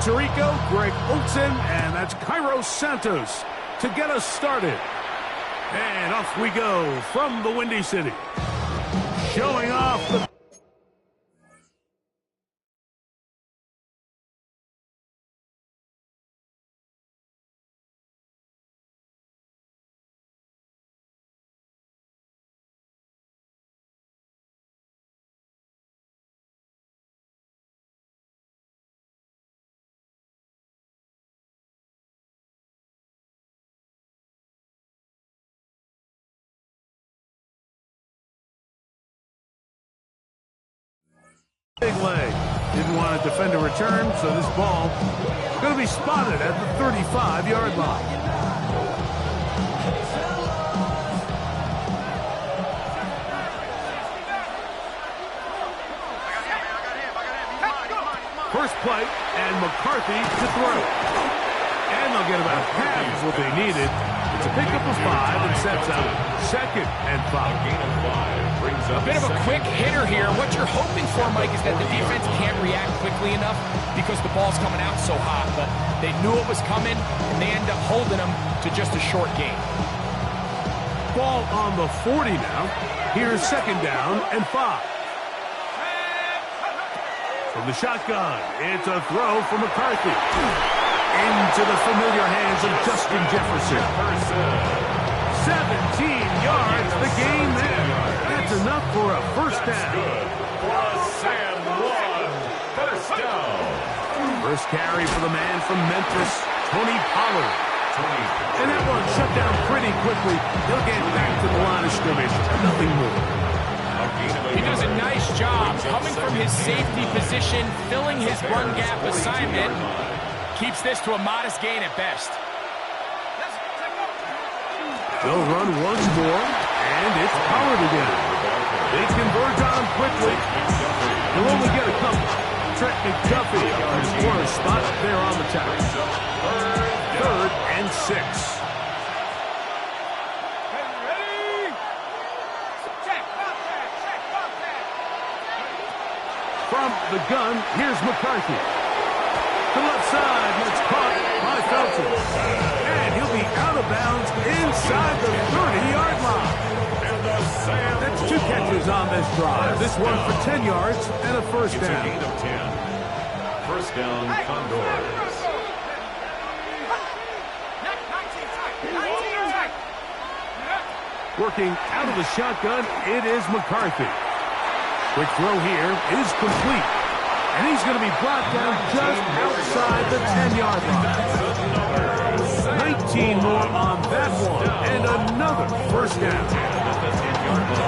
Tirico, Greg Olson, and that's Cairo Santos to get us started. And off we go from the Windy City. Showing off the... Big leg. Didn't want to defend a return, so this ball is going to be spotted at the 35-yard line. First play, and McCarthy to throw. And they'll get about half of what they needed. It's a pickup of 5 and sets up 2nd and 5. Gain of 5 brings up a bit of a quick hitter here. What you're hoping for, Mike, is that the defense can't react quickly enough because the ball's coming out so hot. But they knew it was coming, and they end up holding them to just a short gain. Ball on the 40 now. Here's 2nd down and 5. From the shotgun, it's a throw for McCarthy. Into the familiar hands of Justin Jefferson. 17 yards, the gain there. That's enough for a first down. Sam Long, first down. First carry for the man from Memphis, Tony Pollard. And that one shut down pretty quickly. He'll get back to the line of scrimmage. Nothing more. He does a nice job coming from his safety position, filling his run gap assignment. Keeps this to a modest gain at best. They'll run once more, and it's Pollard again. They converge on him quickly. He'll only get a couple. Trent McDuffie on his corner spot there on the tackle. 3rd and 6. From the gun, here's McCarthy. The left side, that's caught by Felton. And he'll be out of bounds inside the 30-yard line. That's 2 catches on this drive. This one for 10 yards and a first down. Gain of 10. First down, Condors. Working out of the shotgun, it is McCarthy. Quick throw here is complete. And he's going to be brought down just outside the 10-yard line. 19 more on that one, and another first down.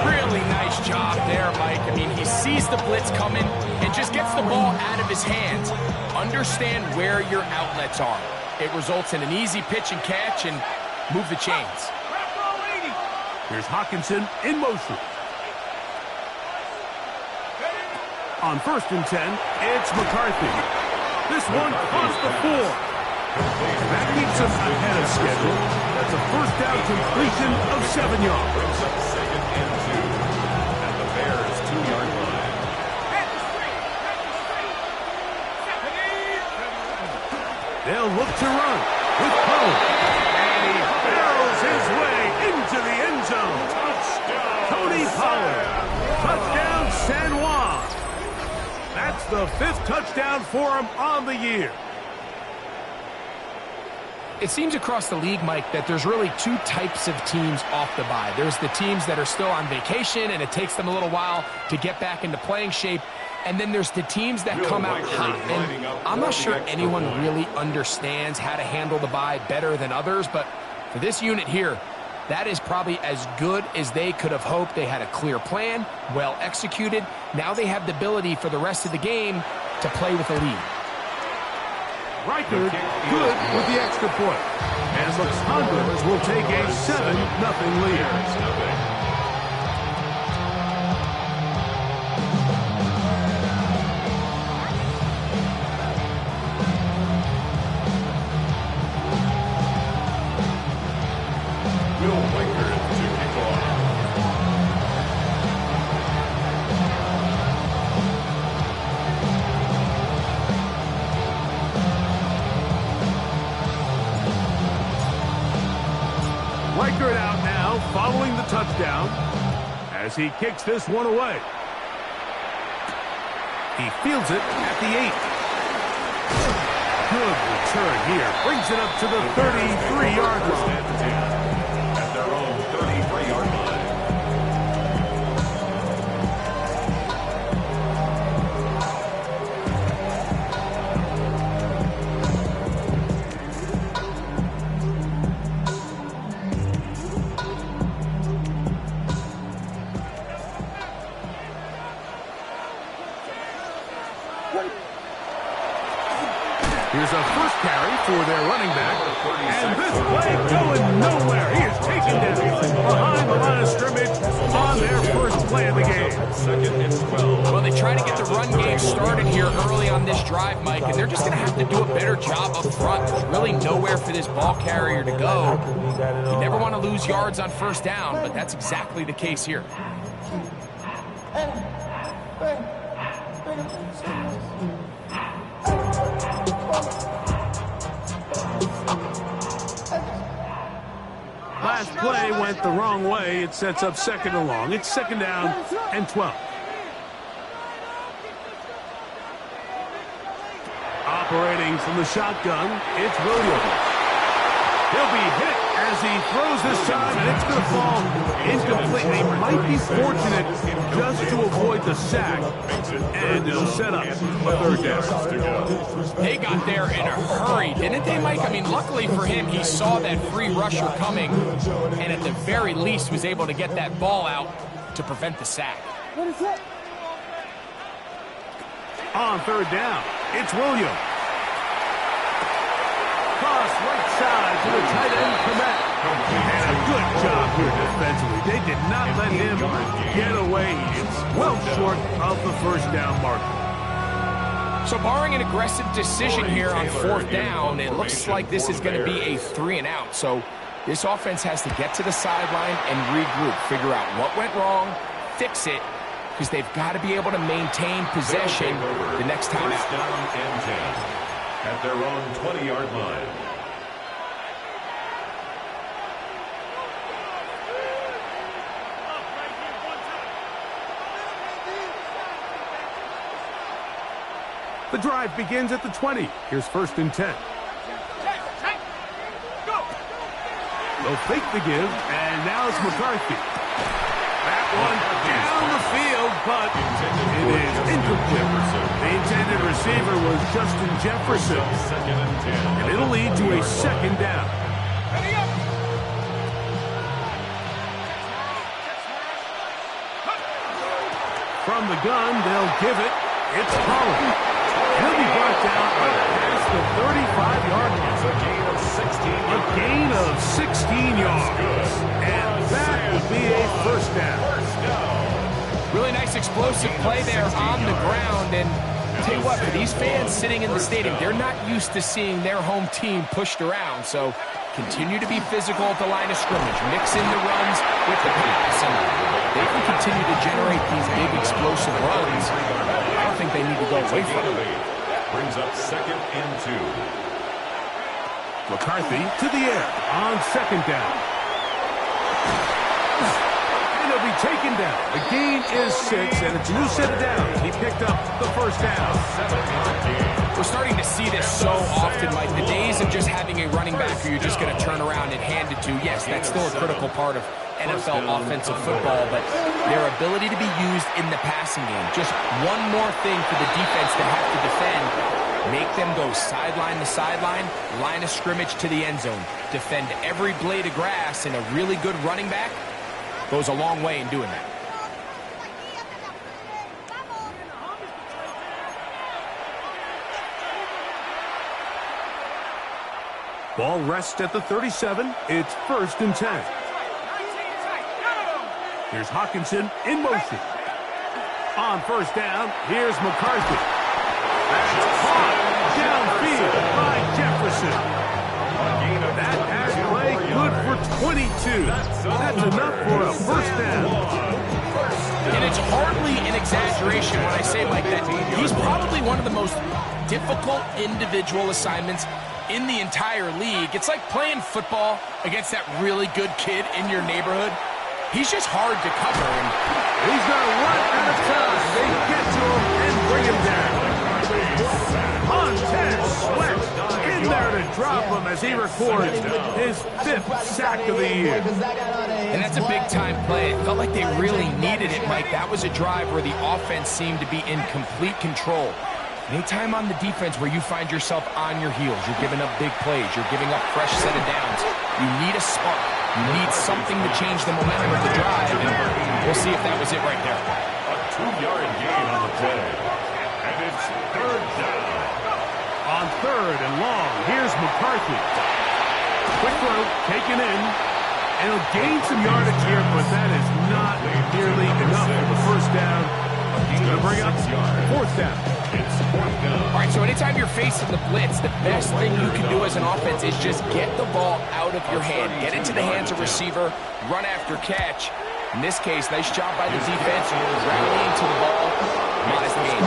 Really nice job there, Mike. I mean, he sees the blitz coming and just gets the ball out of his hands. Understand where your outlets are. It results in an easy pitch and catch and move the chains. Here's Hawkinson in motion. On 1st and 10, it's McCarthy. This one cost the 4. That keeps him ahead of schedule. That's a first down completion of 7 yards. Brings up 2nd and 2 at the Bears' 2-yard line. They'll look to run with Pollard. And he barrels his way into the end zone. Touchdown, Tony Pollard. Touchdown, San Juan. That's the 5th touchdown for him on the year. It seems across the league, Mike, that there's really 2 types of teams off the bye. There's the teams that are still on vacation, and it takes them a little while to get back into playing shape. And then there's the teams that come out hot. And I'm not sure anyone really understands how to handle the bye better than others, but for this unit here, that is probably as good as they could have hoped. They had a clear plan, well executed. Now they have the ability for the rest of the game to play with a lead. Reichard good with the extra point. And the Condors will take a 7-0 lead. the touchdown as he kicks this one away. He fields it at the 8. Good return here. Brings it up to the 33-yard line. At their own 33-yard line. Here's a first carry for their running back. And this play going nowhere. He is taken down behind the line of scrimmage on their first play of the game. Second and 12. Well, they try to get the run game started here early on this drive, Mike, and they're just going to have to do a better job up front. There's really nowhere for this ball carrier to go. You never want to lose yards on first down, but that's exactly the case here. Last play went the wrong way. It sets up second and long. It's second down and 12. Operating from the shotgun, it's Williams. He'll be hit as he throws this time, and it's going to fall incomplete. They might be fortunate just to avoid the sack, and it'll set up a third down. They got there in a hurry, didn't they, Mike? I mean, luckily for him, he saw that free rusher coming, and at the very least was able to get that ball out to prevent the sack. On third down, it's Williams. Cross right side to the tight end, Komet. And a good job here defensively. They did not let him get away. It's well short of the first down marker. So barring an aggressive decision here on fourth down, it looks like this is going to be a 3-and-out. So this offense has to get to the sideline and regroup, figure out what went wrong, fix it, because they've got to be able to maintain possession the next time out. First down and 10 at their own 20-yard line. The drive begins at the 20. Here's first and 10. They'll fake the give, and now it's McCarthy. That one down the field, but it is incomplete. The intended receiver was Justin Jefferson, and it'll lead to a second down. From the gun, they'll give it. It's Collins. He'll be brought down past the 35-yard line. A gain of 16 yards. And that will be a first down. Really nice explosive play there on the ground. And I'll tell you what, for these fans sitting in the stadium, they're not used to seeing their home team pushed around. So continue to be physical at the line of scrimmage. Mix in the runs with the pass. And they can continue to generate these big explosive runs. I don't think they need to go away from it. Brings up second and 2. McCarthy to the air on second down. And he'll be taken down. The gain is 6, and it's a new set of downs. He picked up the first down. We're starting to see this so often, Mike. The days of just having a running back who you're just going to turn around and hand it to, yes, that's still a critical part of NFL offensive football, but their ability to be used in the passing game. Just one more thing for the defense to have to defend. Make them go sideline to sideline, line of scrimmage to the end zone. Defend every blade of grass, and a really good running back goes a long way in doing that. Ball rests at the 37. It's first and 10. Here's Hawkinson in motion. On first down, here's McCarthy. That's caught downfield by Jefferson. That has play good for 22. That's enough for a first down. And it's hardly an exaggeration when I say like that. He's probably one of the most difficult individual assignments in the entire league. It's like playing football against that really good kid in your neighborhood. He's just hard to cover. And he's going to run out of time. They get to him and bring him down. Montez Sweat in there to drop him as he records his 5th sack of the year. And that's a big-time play. It felt like they really needed it, Mike. That was a drive where the offense seemed to be in complete control. Anytime on the defense where you find yourself on your heels, you're giving up big plays, you're giving up fresh set of downs, you need a spark. You need something to change the momentum of the drive, and we'll see if that was it right there. A 2-yard gain on the play. And it's 3rd down. On 3rd and long, here's McCarthy. Quick throw, taken in. And he'll gain some yardage here, but that is not nearly enough for the 1st down. He's going to bring up 4th down. It's 4th down. All right, so anytime you're facing the blitz, the best thing you can do as an offense is just get the ball out of your hand. Get into the hands of receiver, run after catch. In this case, nice job by the defense, rallying to the ball, minus the game.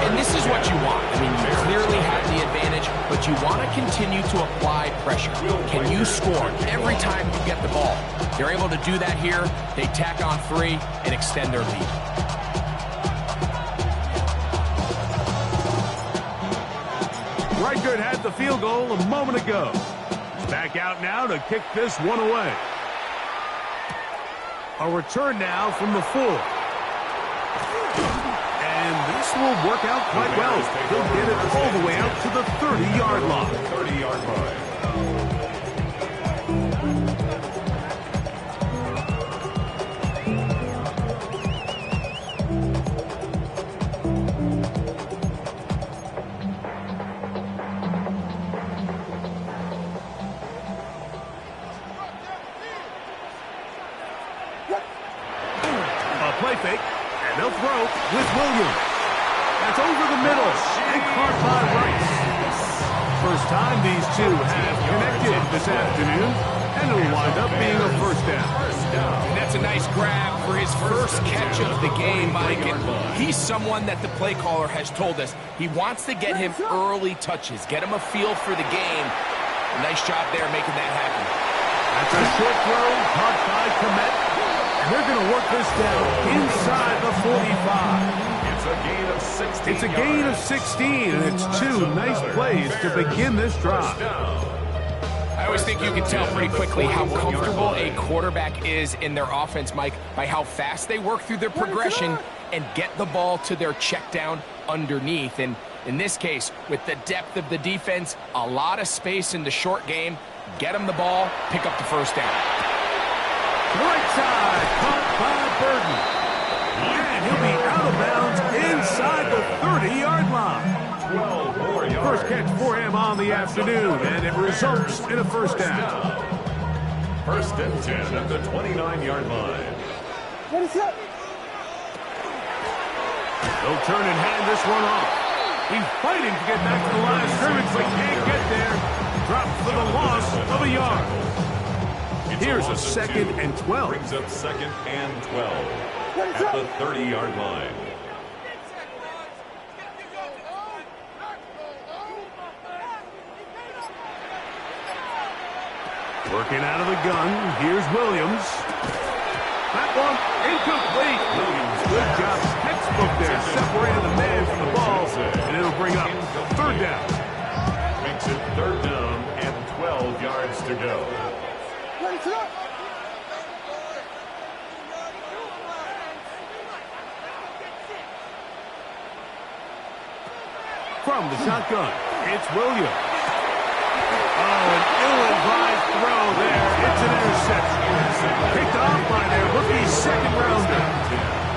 And this is what you want. I mean, you clearly have the advantage, but you want to continue to apply pressure. Can you score every time you get the ball? They're able to do that here. They tack on 3 and extend their lead. Reichert had the field goal a moment ago. Back out now to kick this one away. A return now from the 4. And this will work out quite well. He'll get it all the way out to the 30-yard line. 30-yard line. Play fake, and they'll throw with Williams. That's over the middle, and caught by Rice. First time these two have connected this afternoon, and it'll wind up being a 1st down. And that's a nice grab for his first catch of the game, Mike. And he's someone that the play caller has told us he wants to get him early touches, get him a feel for the game. Nice job there making that happen. That's a short throw, caught by Komet. And they're going to work this down inside the 45. It's a gain of 16. It's a gain of 16, and it's 2 nice plays to begin this drive. I always think you can tell pretty quickly how comfortable a quarterback is in their offense, Mike, by how fast they work through their progression and get the ball to their check down underneath. And in this case, with the depth of the defense, a lot of space in the short game, get them the ball, pick up the 1st down. Right side, caught by Burton. And he'll be out of bounds inside the 30-yard line. 12 more yards. First catch for him on the afternoon, and it results in a 1st down. 1st and 10 at the 29-yard line. They'll turn and hand this one off. He's fighting to get back to the line of scrimmage, but can't get there. Dropped for the loss of a yard. Here's a 2nd and 12. Brings up 2nd and 12 at the 30-yard line. Working out of the gun. Here's Williams. That one incomplete. Williams, good job. Textbook there. Separated the man from the ball. And it'll bring up 3rd down. Makes it 3rd down and 12 yards to go. From the shotgun, it's Williams. Oh, an ill-advised throw there. It's an interception. Picked off by their rookie 2nd rounder.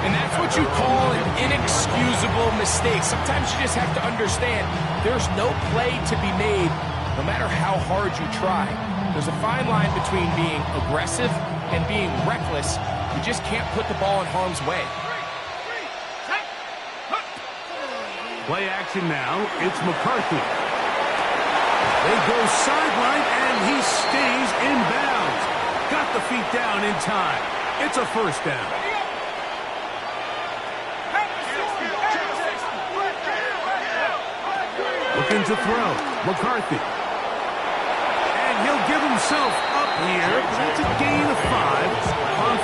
And that's what you call an inexcusable mistake. Sometimes you just have to understand there's no play to be made, no matter how hard you try. There's a fine line between being aggressive and being reckless. You just can't put the ball in harm's way. Play action now. It's McCarthy. They go sideline, and he stays in bounds. Got the feet down in time. It's a 1st down. Looking to throw. McCarthy. And he'll give himself up here. That's a gain of 5 on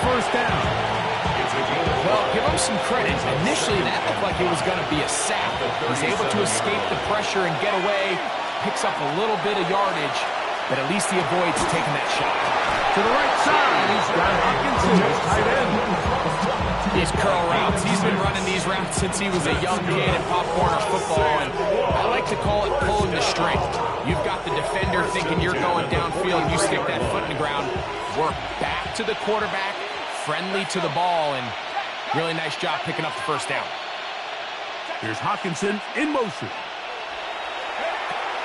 some credit. Initially, that looked like it was going to be a sack. He's able to escape the pressure and get away, picks up a little bit of yardage, but at least he avoids taking that shot. To the right side, he's got Hawkinson, his tight end. These curl routes, he's been running these routes since he was a young kid in Pop Warner football, and I like to call it pulling the string. You've got the defender thinking you're going downfield, you stick that foot in the ground, work back to the quarterback, friendly to the ball, and really nice job picking up the first down. Here's Hawkinson in motion.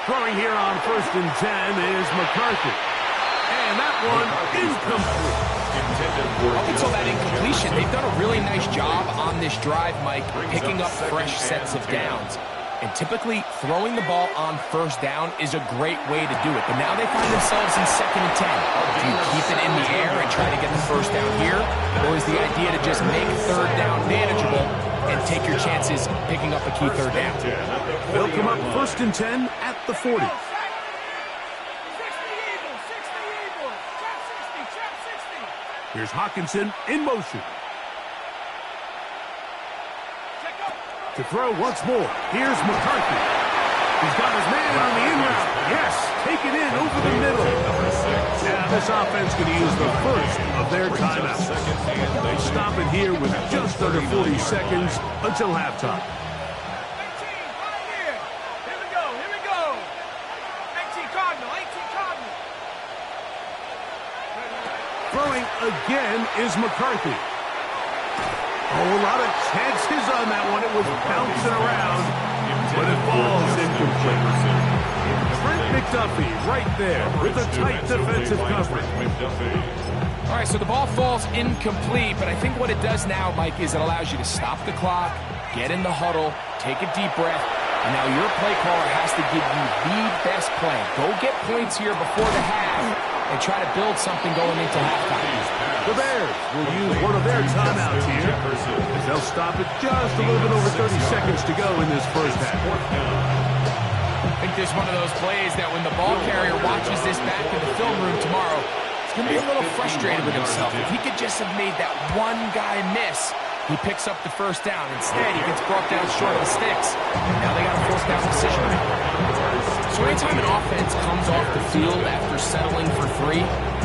Throwing here on 1st and 10 is McCarthy. And that one incomplete. Up until that incompletion, they've done a really nice job on this drive, Mike, picking up fresh sets of downs. And typically, throwing the ball on 1st down is a great way to do it. But now they find themselves in 2nd and 10. Do you keep it in the air and try to get the 1st down here? Or is the idea to just make 3rd down manageable and take your chances picking up a key 3rd down? They'll come up 1st and 10 at the 40. Here's Hawkinson in motion. To throw once more. Here's McCarthy. He's got his man on the in route. Yes, take it in over the middle. Now this offense going to use the first of their timeouts. They stop it here with just under 40 seconds until halftime. Throwing again is McCarthy. Oh, a lot of chances on that one. It was bouncing around, but it falls incomplete. Trent McDuffie right there with a tight defensive coverage. All right, so the ball falls incomplete, but I think what it does now, Mike, is it allows you to stop the clock, get in the huddle, take a deep breath, and now your play caller has to give you the best play. Go get points here before the half and try to build something going into halftime. The Bears will use one of their timeouts here as they'll stop it just a little bit over 30 seconds to go in this first half. I think this is one of those plays that when the ball carrier watches this back in the film room tomorrow, he's going to be a little frustrated with himself. If he could just have made that one guy miss, he picks up the 1st down. Instead, he gets brought down short of the sticks. Now they got a 4th down decision. So anytime an offense comes off the field after settling for 3,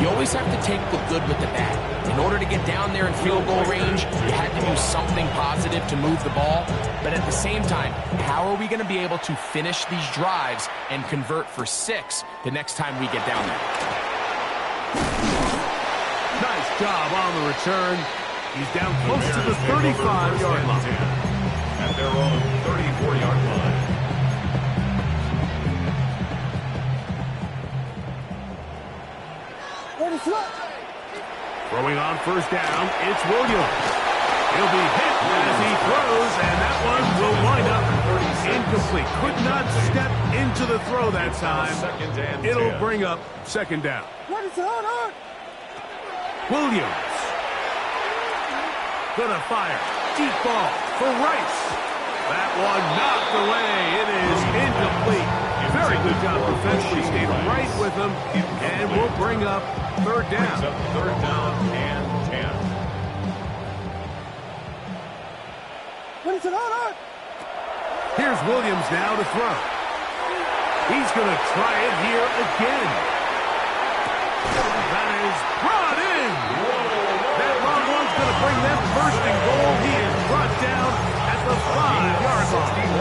you always have to take the good with the bad. In order to get down there in field goal range, you had to do something positive to move the ball. But at the same time, how are we going to be able to finish these drives and convert for 6 the next time we get down there? Nice job on the return. He's down close to the 35-yard line. At their own 34-yard line. Throwing on 1st down, it's Williams. He'll be hit as he throws, and that one will wind up incomplete. Could not step into the throw that time. It'll bring up 2nd down. Williams. Gonna fire. Deep ball for Rice. That one knocked away. It is incomplete. Very good job defensively. Stayed right with him, and will bring up 3rd down. 3rd down and 10. Here's Williams now to throw. He's going to try it here again. That is brought in. That long one's going to bring them 1st and goal. He is brought down at the 5-yard line.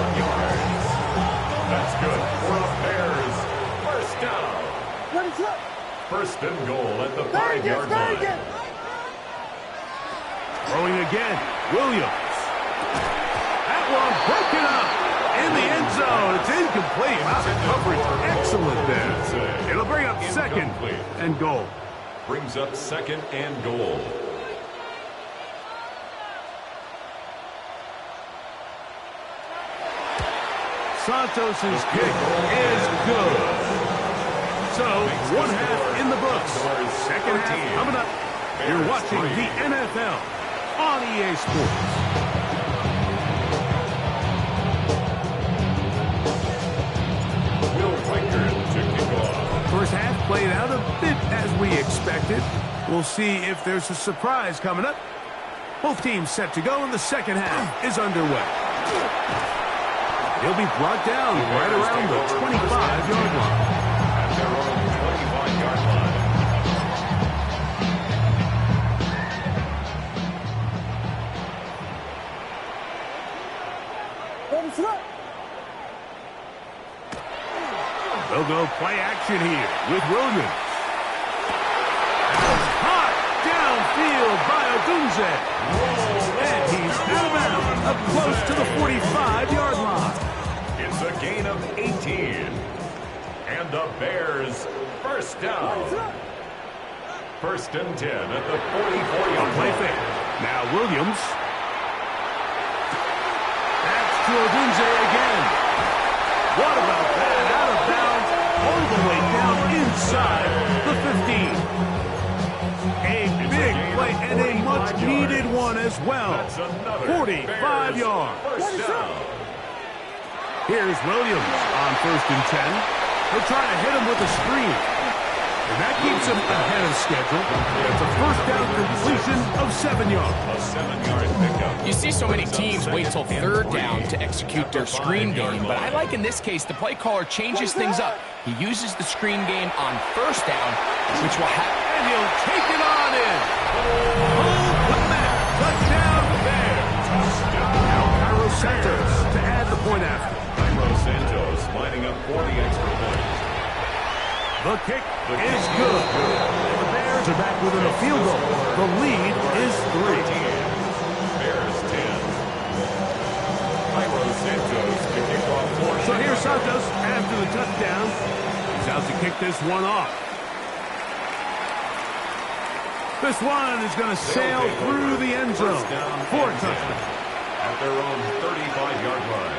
That's good for the Bears. 1st down. 1st and goal at the 5-yard line. Throwing again. Williams. That one broken up in the end zone. It's incomplete. Wow, the coverage excellent there. It'll bring up 2nd and goal. Brings up 2nd and goal. Santos' kick is good. So, 1 half in the books. 2nd half coming up. You're watching the NFL on EA Sports. First half played out a bit as we expected. We'll see if there's a surprise coming up Both teams set to go, and the second half is underway. He'll be brought down right around the 25-yard line. At their own 25-yard line. They'll go play action here with Williams. And hot downfield by Odunze. And he's out of bounds up close to the 45-yard line. It's a gain of 18. And the Bears first down. First and 10 at the 44-yard Play line. fake. Now Williams. That's to Odunze again. What about that? Out of bounds all the way down inside the 15. A big play and a much-needed one as well. 45 yards. First down. Here's Williams on first and 10. He'll try to hit him with a screen. And that keeps him ahead of schedule. It's a first down completion of 7 yards. A 7-yard pickup. You see so many teams wait till third down to execute their screen game, but I like in this case the play caller changes things up. He uses the screen game on first down, which will happen. And he'll take it on in. Oh, put that. Touchdown there. Now Cairo Santos to add the point after. Cairo Santos lining up for the extra point. The kick is good. The Bears are back within a field goal. The lead is 3. Bears 10. Cairo Santos to kick off for. So here's Santos after the touchdown. He's out to kick this one off. This one is going to sail through the end zone for a touchdown. At their own 35-yard line.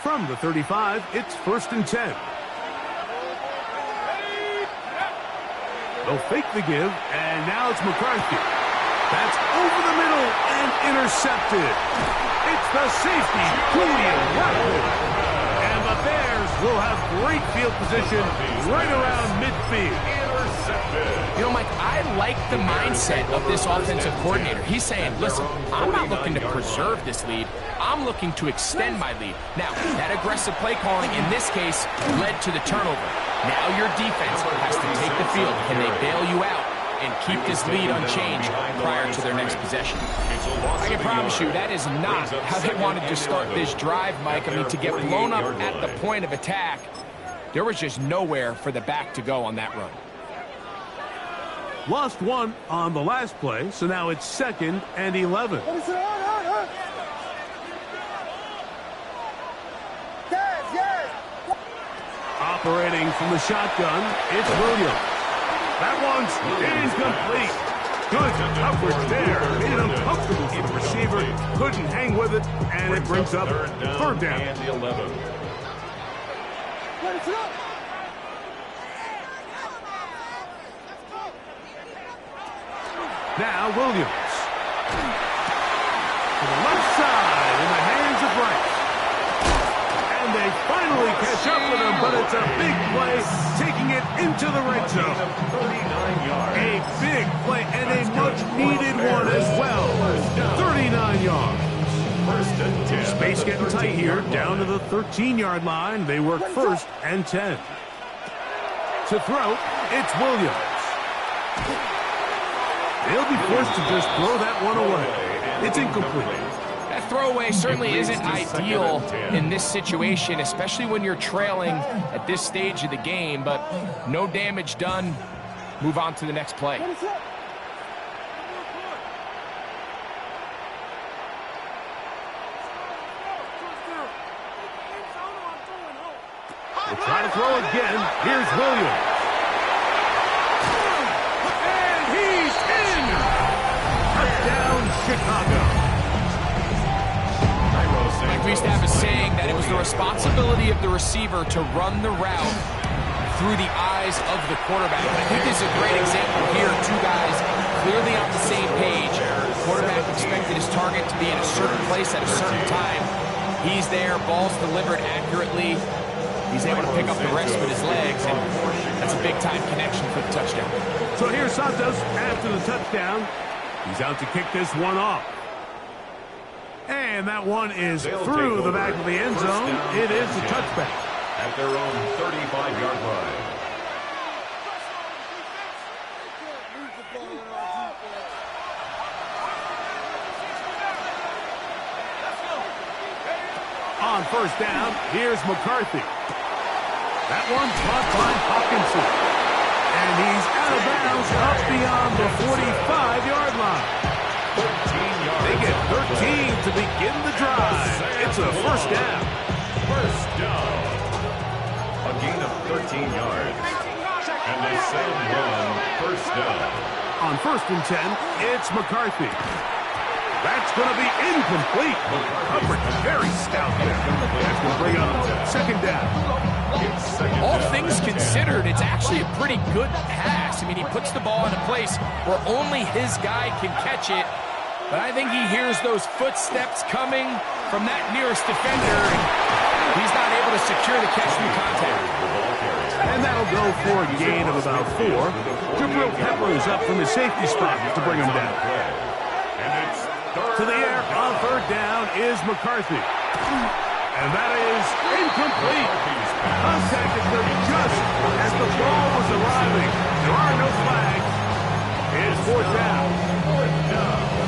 From the 35, it's first and 10. They'll fake the give, and now it's McCarthy. That's over the middle and intercepted. It's the safety, Julian Rattler. And the Bears will have great field position right around midfield. You know, Mike, I like the mindset of this offensive coordinator. He's saying, listen, I'm not looking to preserve this lead. I'm looking to extend my lead. Now, that aggressive play calling in this case led to the turnover. Now your defense has to take the field. Can they bail you out and keep this lead unchanged prior to their next possession? I can promise you that is not how they wanted to start this drive, Mike. I mean, to get blown up at the point of attack, there was just nowhere for the back to go on that run. Lost one on the last play, so now it's second and 11. Operating from the shotgun, it's Williams. That one's incomplete. Good coverage there. Made it uncomfortable for the receiver. Couldn't hang with it, and it brings up third down. And the 11. Now Williams. To the left side in the hands of Rice. And they finally catch up with him, but it's a big play, taking it into the red zone. 39 yards. A big play and a much-needed one as well. 39 yards. First and 10. Space getting tight here, down to the 13-yard line. They work first and 10. To throw, it's Williams. They'll be forced to just throw that one away. It's incomplete. That throwaway certainly isn't ideal in this situation, especially when you're trailing at this stage of the game, but no damage done. Move on to the next play. We'll try to throw again. Here's Williams. And he's in! Touchdown, Chicago. Like we used to have a saying that it was the responsibility of the receiver to run the route through the eyes of the quarterback. And I think this is a great example here. Two guys clearly on the same page. The quarterback expected his target to be in a certain place at a certain time. He's there, ball's delivered accurately. He's able to pick up the rest with his legs, and that's a big-time connection for the touchdown. So here's Santos after the touchdown. He's out to kick this one off. And that one is through the back of the end zone. It is a touchback. At their own 35-yard line. On first down, here's McCarthy. That one caught by Hawkinson. And he's out of bounds up beyond the 45-yard line. 13 yards. They get 13 to begin the drive. It's a first down. First down. A gain of 13 yards. And a sound run, first down. On first and 10, it's McCarthy. That's going to be incomplete. Coverage very stout there. That's going to bring up second down. All things considered, it's actually a pretty good pass. I mean, he puts the ball in a place where only his guy can catch it. But I think he hears those footsteps coming from that nearest defender, and he's not able to secure the catch through contact. And that'll go for a gain of about 4. Jabril Peppers up from his safety spot to bring him down. To the air on third down is McCarthy. And that is incomplete. Contact occurred just as the ball was arriving. There are no flags. It's fourth down.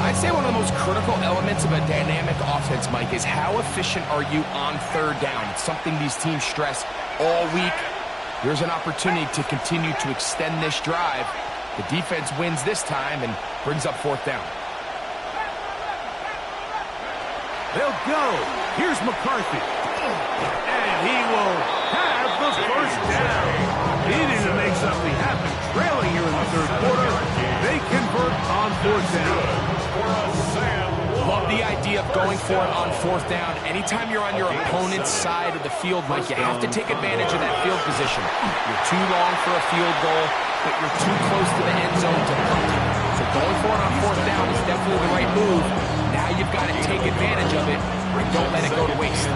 I'd say one of the most critical elements of a dynamic offense, Mike, is how efficient are you on third down. It's something these teams stress all week. Here's an opportunity to continue to extend this drive. The defense wins this time and brings up fourth down. They'll go. Here's McCarthy. And he will have the first down. Needing to make something happen. Trailing here in the third quarter. They convert on fourth down. Love the idea of going for it on fourth down. Anytime you're on your opponent's side of the field, Mike, you have to take advantage of that field position. You're too long for a field goal, but you're too close to the end zone to punt. So going for it on fourth down is definitely the right move. Now you've got to take advantage of it and don't let it go to waste.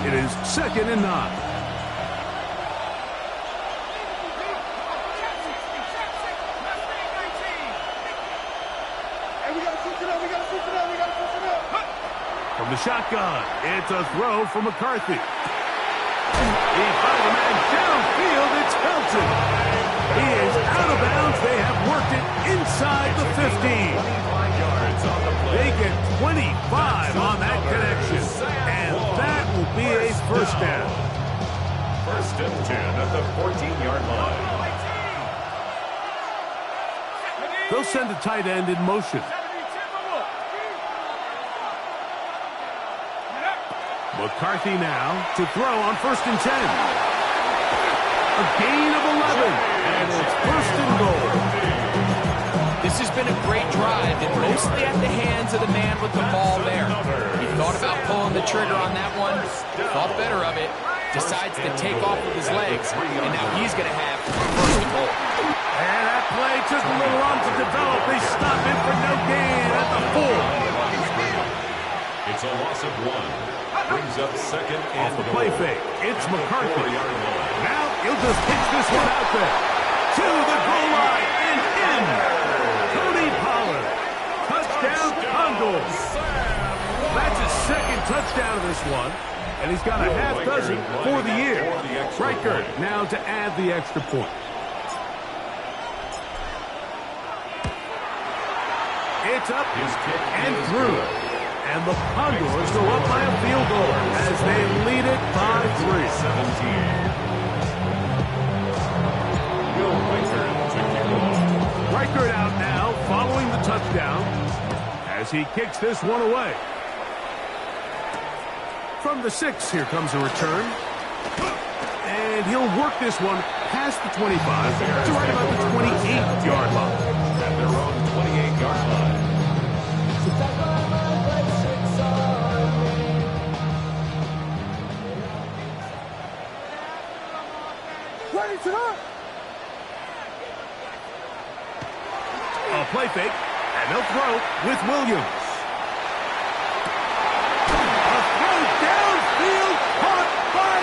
It is second and 9. From the shotgun, it's a throw for McCarthy. He finds a man downfield, it's Felton. He is out of bounds. They have worked it inside the 15. They get 25 on that connection, and that will be a first down. First and 10 at the 14-yard line. They'll send the tight end in motion. McCarthy now to throw on first and 10. A gain of 11, and it's first and goal. This has been a great drive, and mostly at the hands of the man with the ball there. He thought about pulling the trigger on that one, thought better of it, decides to take off with his legs, and now he's going to have first and goal. And that play took a little long to develop. They stop it for no gain at the 4. It's a loss of 1. Brings up second and off the play fake. It's McCarthy. Now he'll just pitch this one out there. To the goal line and in. Tony Pollard. Touchdown, Condors. That's his second touchdown of this one. And he's got a half dozen for the year. Reichert now to add the extra point. It's up and through. And the Condors go up by a field goal as they lead it by 3. 17. Reichert out now following the touchdown as he kicks this one away. From the 6, here comes a return. And he'll work this one past the 25 to right about the 28-yard line. At their own 28-yard line. A play fake, and they'll throw with Williams. A throw downfield, caught by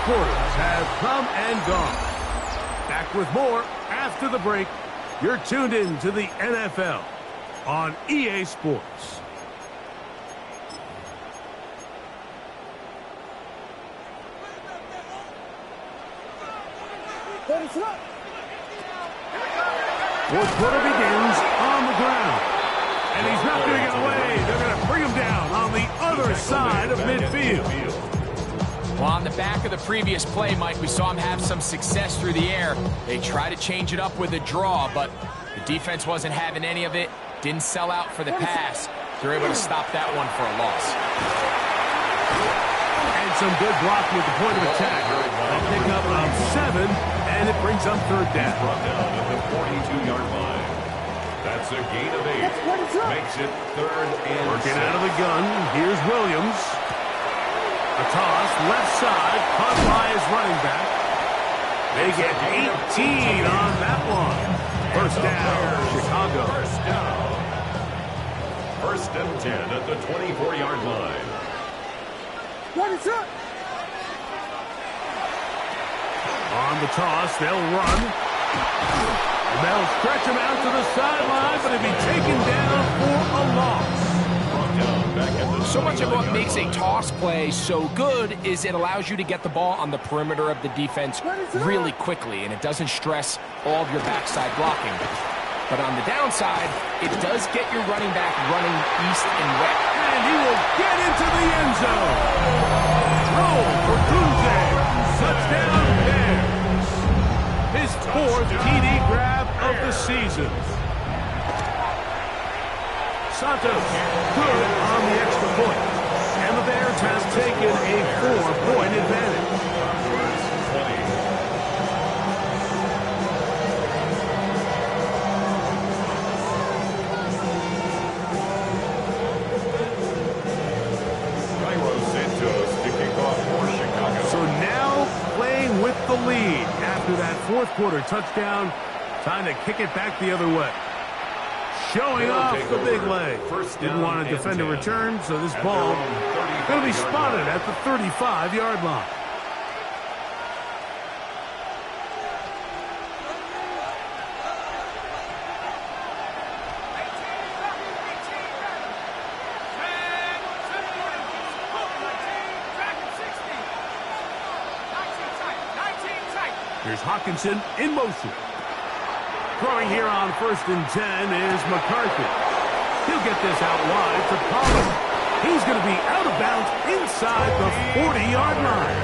quarters have come and gone. Back with more after the break. You're tuned in to the NFL on EA Sports. Fourth quarter begins on the ground. And he's not going to get away. They're going to bring him down on the other side of midfield. Well, on the back of the previous play, Mike, we saw him have some success through the air. They tried to change it up with a draw, but the defense wasn't having any of it. Didn't sell out for the pass. They're able to stop that one for a loss. And some good blocking at the point of attack. A pickup of 7, and it brings up third down. Brought down at the 42-yard line. That's a gain of 8. Makes it third and Working 6. out of the gun. Here's Williams. A toss, left side, caught by his running back. They get 18 on that one. First down, Chicago. First down. First and 10 at the 24-yard line. On the toss, they'll run. They'll stretch him out to the sideline, but he'll be taken down for a loss. So much of what makes a toss play so good is it allows you to get the ball on the perimeter of the defense really quickly, and it doesn't stress all of your backside blocking. But on the downside, it does get your running back running east and west. And he will get into the end zone. Throw for Kunze. Touchdown Bears. His 4th TD grab of the season. Santos good on the extra point. And the Bears have taken a 4-point advantage. So now playing with the lead after that fourth quarter touchdown. Time to kick it back the other way. Showing off the big leg. Didn't want to defend a return, so this ball going to be spotted at the 35-yard line. Here's Hawkinson in motion. Throwing here on 1st and 10 is McCarthy. He'll get this out wide to Pollard. He's going to be out of bounds inside the 40-yard line.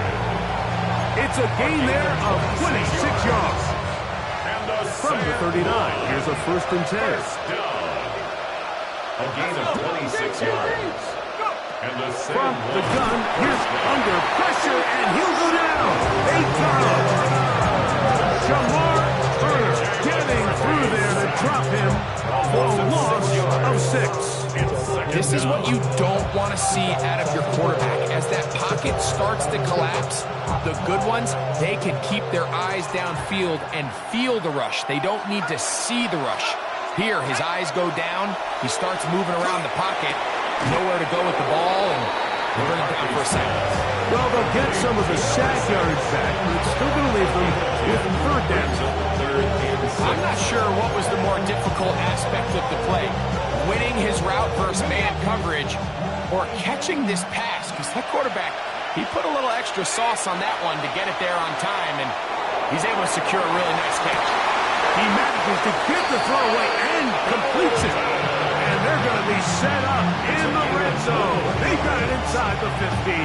It's a gain there of 26 yards. From the 39, here's a 1st and 10. A gain of 26 yards. And a From the gun, here's under pressure, and he'll go down. 8 yards. Jamar Turner getting through there to drop him for a loss of 6. This is what you don't want to see out of your quarterback. As that pocket starts to collapse, the good ones, they can keep their eyes downfield and feel the rush. They don't need to see the rush. Here, his eyes go down. He starts moving around the pocket. Nowhere to go with the ball, and they'll bring it down for a second. Well, they'll get some of the sack yards back, but it's still going to leave them with 3rd down. I'm not sure what was the more difficult aspect of the play, winning his route versus man coverage or catching this pass, because that quarterback, he put a little extra sauce on that one to get it there on time, and he's able to secure a really nice catch. He manages to get the throw away and completes it. And they're going to be set up in the red zone. They've got it inside the 15.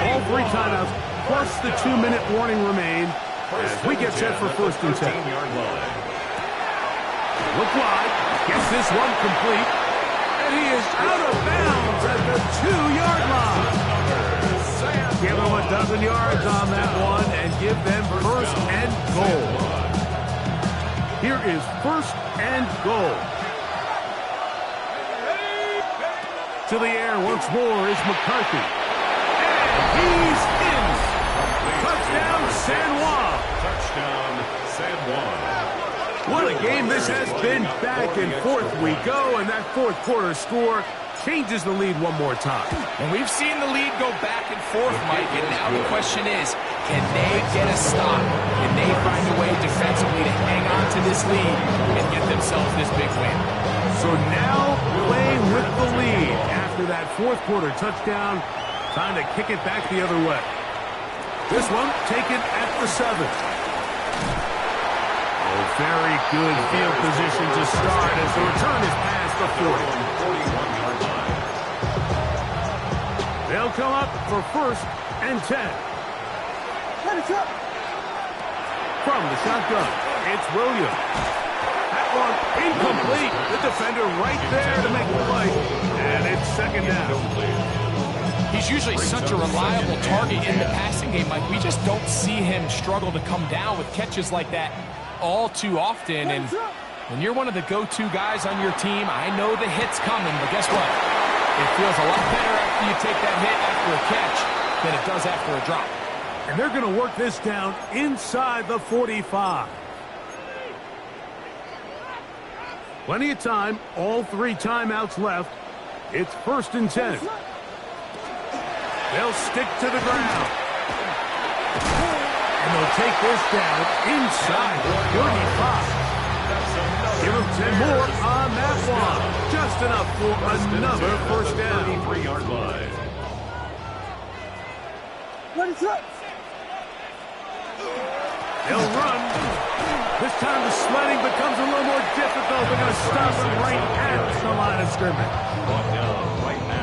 All 3 timeouts plus the 2-minute warning remain as we get set for 1st and 10. Look wide. Gets this one complete. And he is out of bounds at the 2-yard line. Give them a dozen yards on that one and give them 1st and goal. Here is 1st and goal. To the air once more is McCarthy. And he's in. Touchdown, San Juan. Touchdown, San Juan. What a game this has been. Back and forth we go, and that 4th quarter score changes the lead one more time. And we've seen the lead go back and forth, Mike, and now the question is, can they get a stop? Can they find a way defensively to hang on to this lead and get themselves this big win? So now playing with the lead after that fourth quarter touchdown, time to kick it back the other way. This one taken at the 7. Oh, very good field position to start as the return is past the 40. They'll come up for 1st and 10. From the shotgun, it's Williams. That one incomplete. The defender right there to make the play. And it's 2nd down. He's usually such a reliable target in the passing game, Mike. We just don't see him struggle to come down with catches like that all too often. And when you're one of the go-to guys on your team, I know the hit's coming, but guess what? It feels a lot better after you take that hit after a catch than it does after a drop. And they're going to work this down inside the 45. Plenty of time, all 3 timeouts left. It's 1st and 10. They'll stick to the ground. And they'll take this down inside the 35. Give them 10 more on that one. Just enough for another 1st down. 33-yard line. They'll run. This time the sledding becomes a little more difficult. They're going to stop them right at the line of scrimmage.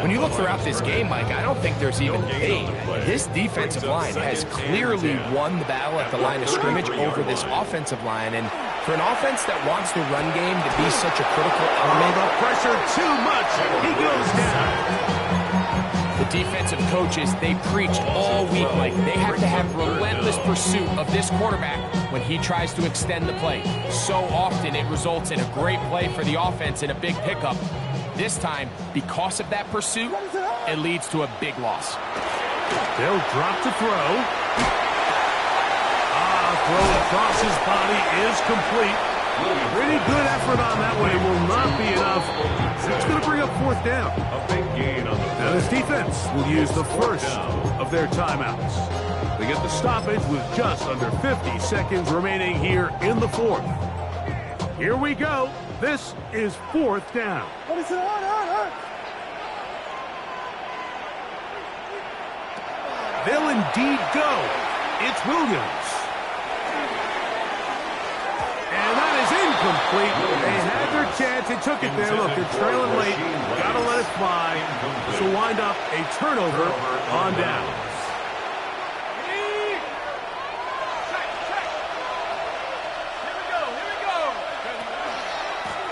When you look throughout this game, Mike, I don't think there's even debate. This defensive line has clearly won the battle at the line of scrimmage over this offensive line. And for an offense that wants the run game to be such a critical element, the pressure too much. He goes down. The defensive coaches, they preached all week, Mike. They have to have relentless pursuit of this quarterback when he tries to extend the play. So often it results in a great play for the offense and a big pickup. This time, because of that pursuit, it leads to a big loss. They'll drop to throw. Throw across his body is complete. Pretty good effort on that one. It will not be enough. It's going to bring up 4th down. A big gain on the Now this defense will use the first of their timeouts. They get the stoppage with just under 50 seconds remaining here in the 4th. Here we go. This is 4th down. They'll indeed go. It's Williams. And that is incomplete. They had their chance. They took it there. Look, they're trailing late. Got to let it fly. This will wind up a turnover on downs.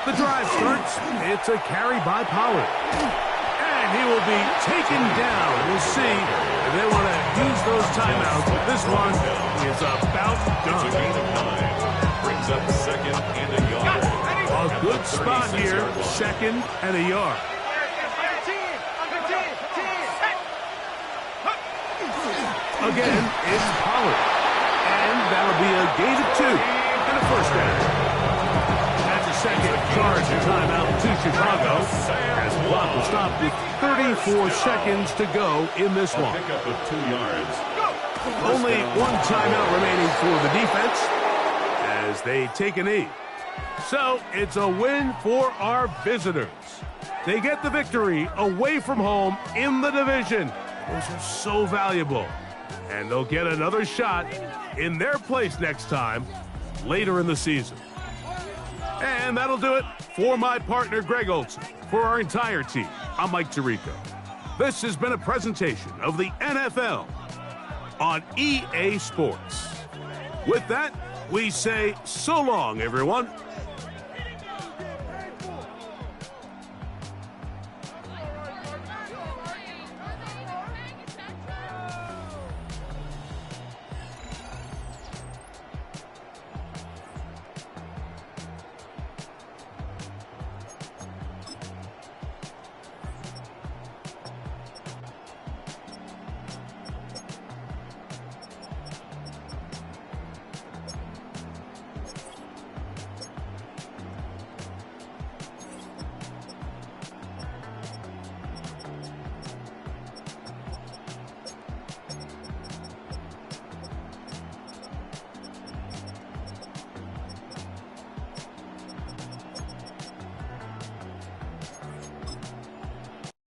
The drive starts. It's a carry by Pollard. And he will be taken down. We'll see if they want to use those timeouts. This one is about done. It's a gain of 9. Brings up 2nd and a yard. A good spot here. 2nd and a yard. Again, it's Pollard. And that'll be a gain of 2 and a 1st down. Second charge and timeout to Chicago as the clock will stop with 34 seconds to go in this one. Pickup of 2 yards. Only 1 timeout remaining for the defense as they take a knee. So it's a win for our visitors. They get the victory away from home in the division. Those are so valuable. And they'll get another shot in their place next time later in the season. And that'll do it for my partner, Greg Olson. For our entire team, I'm Mike Tirico. This has been a presentation of the NFL on EA Sports. With that, we say so long, everyone.